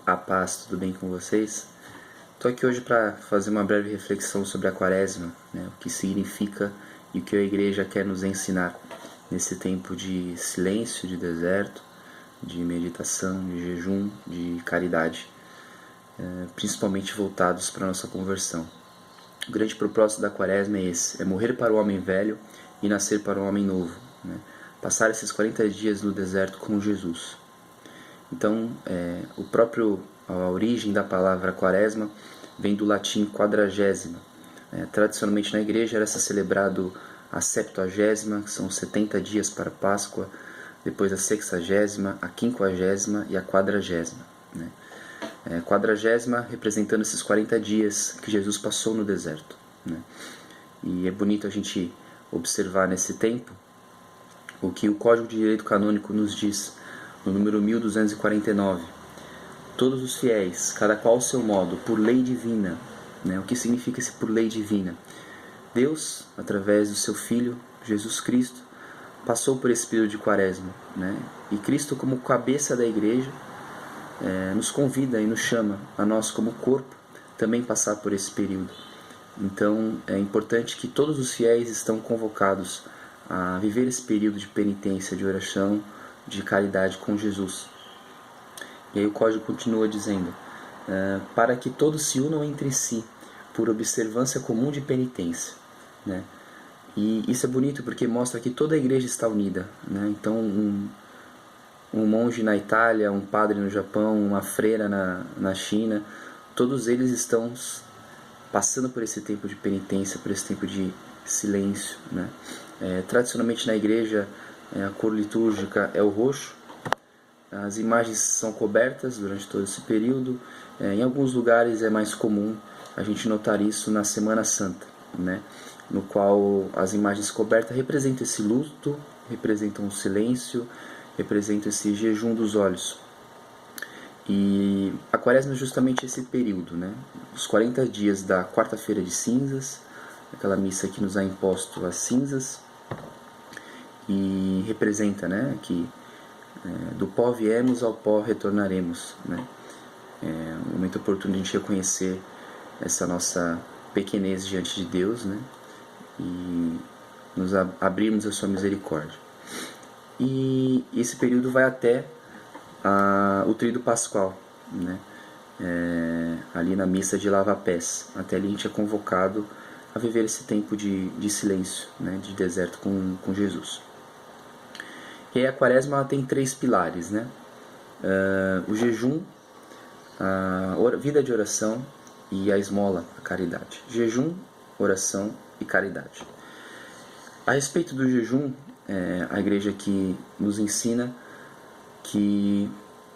A paz, tudo bem com vocês? Estou aqui hoje para fazer uma breve reflexão sobre a Quaresma, o que significa e o que a Igreja quer nos ensinar nesse tempo de silêncio, de deserto, de meditação, de jejum, de caridade, principalmente voltados para a nossa conversão. O grande propósito da Quaresma é esse, é morrer para o homem velho e nascer para o homem novo, passar esses 40 dias no deserto com Jesus. Então, a origem da palavra quaresma vem do latim quadragésima. Tradicionalmente na igreja era celebrado a 70ª, que são 70 dias para a Páscoa, depois a 60ª, a 50ª e a 40ª. Quadragésima representando esses 40 dias que Jesus passou no deserto. E é bonito a gente observar nesse tempo o que o Código de Direito Canônico nos diz, no número 1249, todos os fiéis, cada qual ao seu modo, por lei divina. O que significa esse por lei divina? Deus, através do seu Filho, Jesus Cristo, passou por esse período de quaresma. E Cristo, como cabeça da igreja, nos convida e nos chama, a nós como corpo, também passar por esse período. Então, é importante que todos os fiéis estão convocados a viver esse período de penitência, de oração, de caridade com Jesus. E aí o código continua dizendo, para que todos se unam entre si, por observância comum de penitência. E isso é bonito porque mostra que toda a igreja está unida. Então um monge na Itália, um padre no Japão, uma freira na China, todos eles estão passando por esse tempo de penitência, por esse tempo de silêncio. Tradicionalmente na igreja, a cor litúrgica é o roxo. As imagens são cobertas durante todo esse período. Em alguns lugares é mais comum a gente notar isso na Semana Santa, no qual as imagens cobertas representam esse luto, representam o silêncio, representam esse jejum dos olhos. E a Quaresma é justamente esse período, os 40 dias da quarta-feira de cinzas, aquela missa que nos é imposto as cinzas, e representa que do pó viemos, ao pó retornaremos. É um momento oportuno de a gente reconhecer essa nossa pequenez diante de Deus, e nos abrirmos a sua misericórdia. E esse período vai até o Tríduo Pascual, ali na missa de lava-pés. Até ali a gente é convocado a viver esse tempo de silêncio, de deserto com Jesus. E aí a Quaresma tem 3 pilares, o jejum, a vida de oração e a esmola, a caridade. Jejum, oração e caridade. A respeito do jejum, a igreja aqui nos ensina que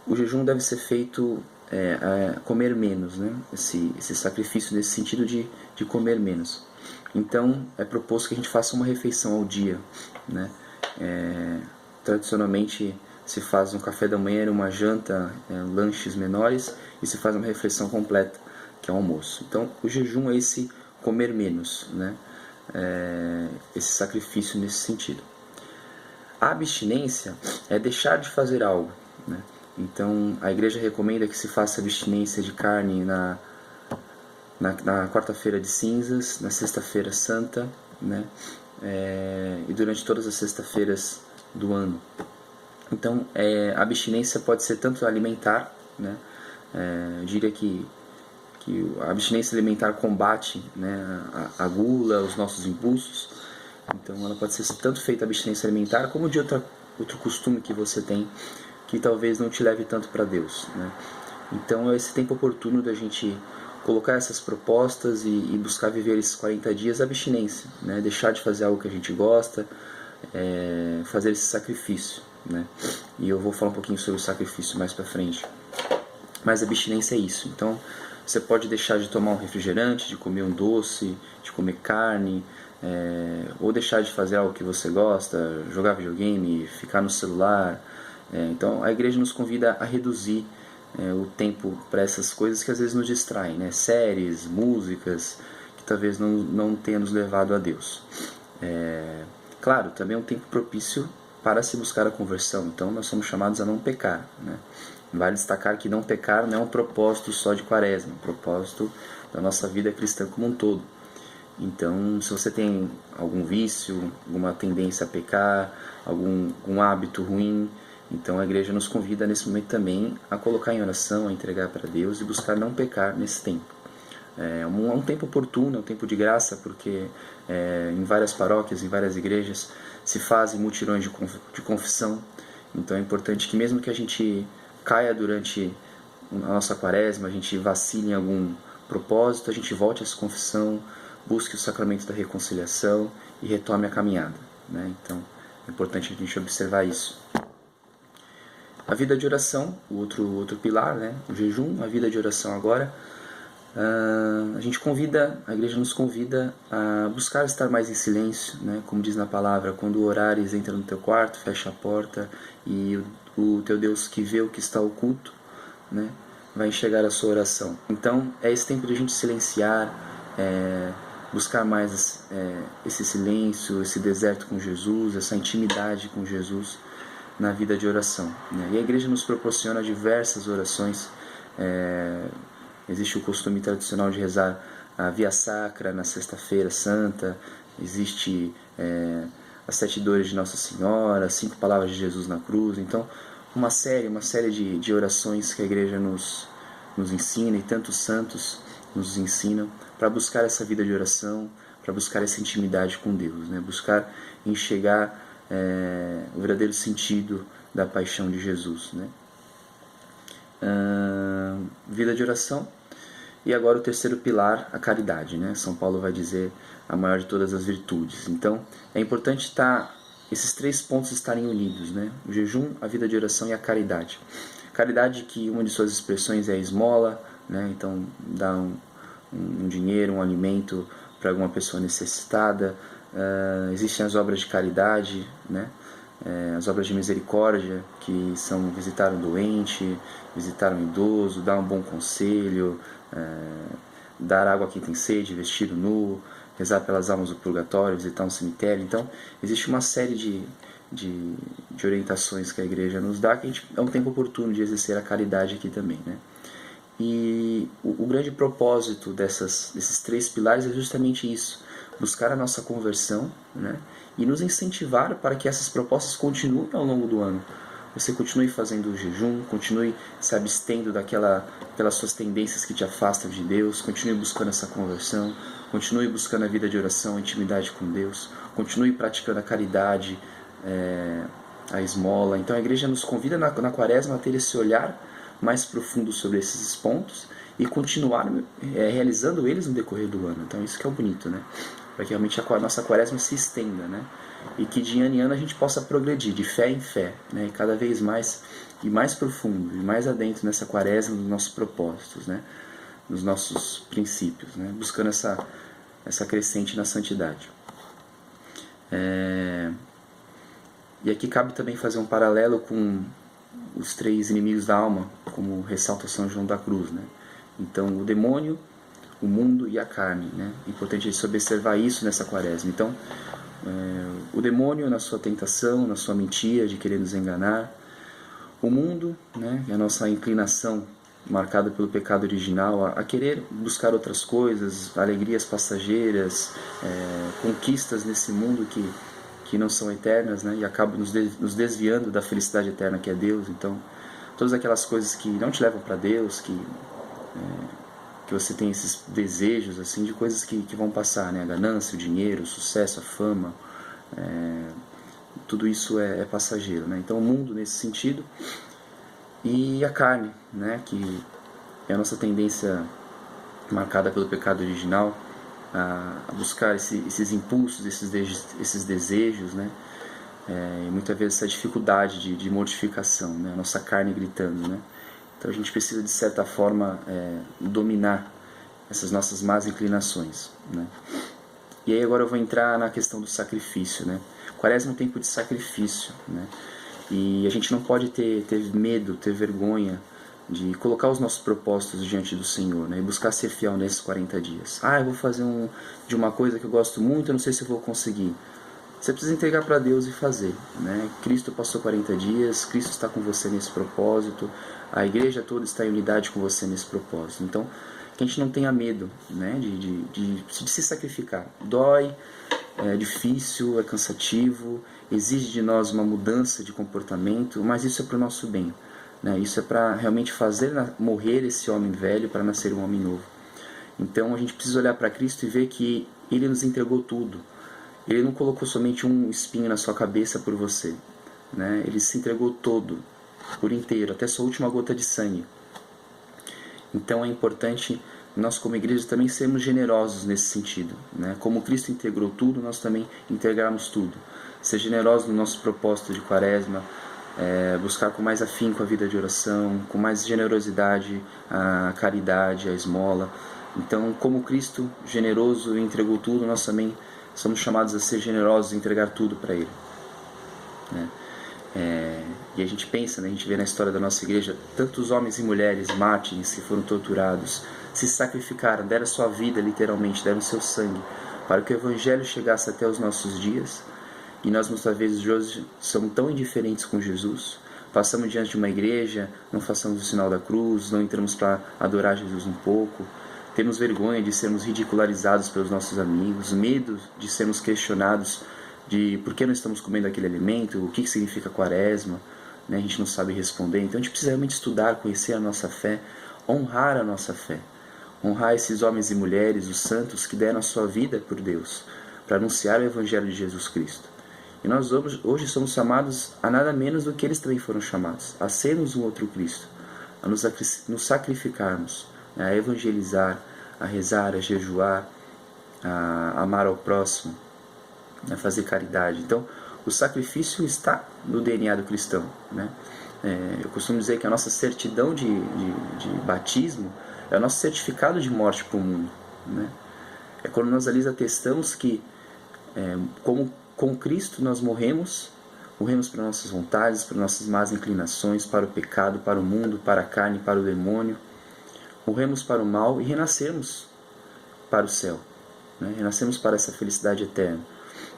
o jejum deve ser feito a comer menos, esse sacrifício nesse sentido de comer menos. Então é proposto que a gente faça uma refeição ao dia. Tradicionalmente se faz um café da manhã, uma janta, lanches menores, e se faz uma refeição completa, que é o almoço. Então o jejum é esse comer menos, esse sacrifício nesse sentido. A abstinência é deixar de fazer algo. Então a igreja recomenda que se faça abstinência de carne na quarta-feira de cinzas, na sexta-feira santa, e durante todas as sextas-feiras do ano. Então a abstinência pode ser tanto alimentar, eu diria que a abstinência alimentar combate a gula, os nossos impulsos. Então ela pode ser tanto feita a abstinência alimentar como de outro costume que você tem que talvez não te leve tanto para Deus. Então é esse tempo oportuno da gente colocar essas propostas e buscar viver esses 40 dias de abstinência, deixar de fazer algo que a gente gosta, fazer esse sacrifício. E eu vou falar um pouquinho sobre o sacrifício mais para frente. Mas a abstinência é isso. Então você pode deixar de tomar um refrigerante, de comer um doce, de comer carne, ou deixar de fazer algo que você gosta, jogar videogame, ficar no celular. Então a igreja nos convida a reduzir o tempo para essas coisas que às vezes nos distraem, séries, músicas, que talvez não tenha nos levado a Deus. Claro, também é um tempo propício para se buscar a conversão, então nós somos chamados a não pecar. Vale destacar que não pecar não é um propósito só de Quaresma, é um propósito da nossa vida cristã como um todo. Então, se você tem algum vício, alguma tendência a pecar, algum hábito ruim, então a igreja nos convida nesse momento também a colocar em oração, a entregar para Deus e buscar não pecar nesse tempo. É um tempo oportuno, é um tempo de graça, porque em várias paróquias, em várias igrejas, se fazem mutirões de confissão. Então é importante que mesmo que a gente caia durante a nossa quaresma, a gente vacile em algum propósito, a gente volte a essa confissão, busque o sacramento da reconciliação e retome a caminhada, né? Então é importante a gente observar isso. A vida de oração, o outro pilar, né? O jejum, a vida de oração agora. A igreja nos convida a buscar estar mais em silêncio, né? Como diz na palavra, quando orares, entra no teu quarto, fecha a porta e o teu Deus que vê o que está oculto, né, vai enxergar a sua oração. Então é esse tempo de a gente silenciar, buscar mais esse silêncio, esse deserto com Jesus, essa intimidade com Jesus na vida de oração, né? E a igreja nos proporciona diversas orações. Existe o costume tradicional de rezar a Via Sacra na Sexta-feira Santa, existe as 7 dores de Nossa Senhora, as 5 palavras de Jesus na cruz. Então, uma série de orações que a igreja nos ensina, e tantos santos nos ensinam, para buscar essa vida de oração, para buscar essa intimidade com Deus, né? Buscar enxergar o verdadeiro sentido da paixão de Jesus, né? Vida de oração. E agora o terceiro pilar, a caridade, né? São Paulo vai dizer a maior de todas as virtudes. Então é importante esses 3 pontos estarem unidos, né? O jejum, a vida de oração e a caridade. Caridade, que uma de suas expressões é a esmola, né? Então dá um dinheiro, um alimento para alguma pessoa necessitada. Existem as obras de caridade, né? As obras de misericórdia, que são visitar um doente, visitar um idoso, dar um bom conselho, dar água a quem tem sede, vestir o nu, rezar pelas almas do purgatório, visitar um cemitério. Então existe uma série de orientações que a igreja nos dá, que é um tempo oportuno de exercer a caridade aqui também, né? E o grande propósito desses 3 pilares é justamente isso: buscar a nossa conversão, né? E nos incentivar para que essas propostas continuem ao longo do ano. Você continue fazendo o jejum, continue se abstendo daquelas suas tendências que te afastam de Deus, continue buscando essa conversão, continue buscando a vida de oração, a intimidade com Deus, continue praticando a caridade, a esmola. Então a igreja nos convida na quaresma a ter esse olhar mais profundo sobre esses pontos e continuar realizando eles no decorrer do ano. Então isso que é o bonito, né? Para que realmente a nossa quaresma se estenda, né? E que de ano em ano a gente possa progredir de fé em fé, né? E cada vez mais e mais profundo e mais adentro nessa quaresma, nos nossos propósitos, né? Nos nossos princípios, né? Buscando essa crescente na santidade. E aqui cabe também fazer um paralelo com os 3 inimigos da alma, como ressalta São João da Cruz, né? Então, o demônio, o mundo e a carne, né? É importante a gente observar isso nessa quaresma. Então, o demônio na sua tentação, na sua mentira de querer nos enganar, o mundo, né? É a nossa inclinação marcada pelo pecado original a querer buscar outras coisas, alegrias passageiras, conquistas nesse mundo que não são eternas, né? E acabam nos desviando da felicidade eterna que é Deus. Então, todas aquelas coisas que não te levam para Deus, que você tem esses desejos assim de coisas que vão passar, né? A ganância, o dinheiro, o sucesso, a fama, tudo isso é passageiro, né? Então o mundo nesse sentido, e a carne, né? Que é a nossa tendência marcada pelo pecado original a buscar esses impulsos, esses desejos, né? E muitas vezes essa dificuldade de mortificação, né? A nossa carne gritando, né? Então a gente precisa, de certa forma, dominar essas nossas más inclinações, né? E aí agora eu vou entrar na questão do sacrifício, né? Quaresma é um tempo de sacrifício, né? E a gente não pode ter medo, ter vergonha de colocar os nossos propósitos diante do Senhor, né? E buscar ser fiel nesses 40 dias. Eu vou fazer de uma coisa que eu gosto muito, eu não sei se eu vou conseguir. você precisa entregar para Deus e fazer, né? Cristo passou 40 dias, Cristo está com você nesse propósito, a igreja toda está em unidade com você nesse propósito. Então, que a gente não tenha medo, né, de se sacrificar. Dói, é difícil, é cansativo, exige de nós uma mudança de comportamento, mas isso é para o nosso bem, né? Isso é para realmente fazer morrer esse homem velho para nascer um homem novo. Então a gente precisa olhar para Cristo e ver que Ele nos entregou tudo. Ele não colocou somente um espinho na sua cabeça por você, né? Ele se entregou todo, por inteiro, até sua última gota de sangue. Então é importante nós como igreja também sermos generosos nesse sentido, né? Como Cristo integrou tudo, nós também integrarmos tudo. Ser generosos no nosso propósito de quaresma, buscar com mais afinco a vida de oração, com mais generosidade a caridade, a esmola. Então, como Cristo generoso entregou tudo, nós também somos chamados a ser generosos e entregar tudo para Ele, né? E a gente pensa, né, a gente vê na história da nossa igreja tantos homens e mulheres mártires que foram torturados, se sacrificaram, deram sua vida literalmente, deram seu sangue para que o Evangelho chegasse até os nossos dias. E nós muitas vezes hoje somos tão indiferentes com Jesus, passamos diante de uma igreja, não façamos o sinal da cruz, não entramos para adorar Jesus um pouco, temos vergonha de sermos ridicularizados pelos nossos amigos, medo de sermos questionados de por que não estamos comendo aquele alimento, o que significa quaresma, né? A gente não sabe responder. Então a gente precisa realmente estudar, conhecer a nossa fé, honrar a nossa fé, honrar esses homens e mulheres, os santos que deram a sua vida por Deus, para anunciar o Evangelho de Jesus Cristo. E nós hoje somos chamados a nada menos do que eles também foram chamados, a sermos um outro Cristo, a nos sacrificarmos, a evangelizar, a rezar, a jejuar, a amar ao próximo, a fazer caridade. Então, o sacrifício está no DNA do cristão, né? Eu costumo dizer que a nossa certidão de batismo é o nosso certificado de morte para o mundo, né? É quando nós ali atestamos que, como com Cristo nós morremos para nossas vontades, para nossas más inclinações, para o pecado, para o mundo, para a carne, para o demônio. Morremos para o mal e renascemos para o céu, né? Renascemos para essa felicidade eterna.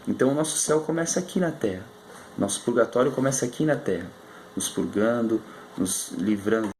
Então o nosso céu começa aqui na terra, nosso purgatório começa aqui na terra, nos purgando, nos livrando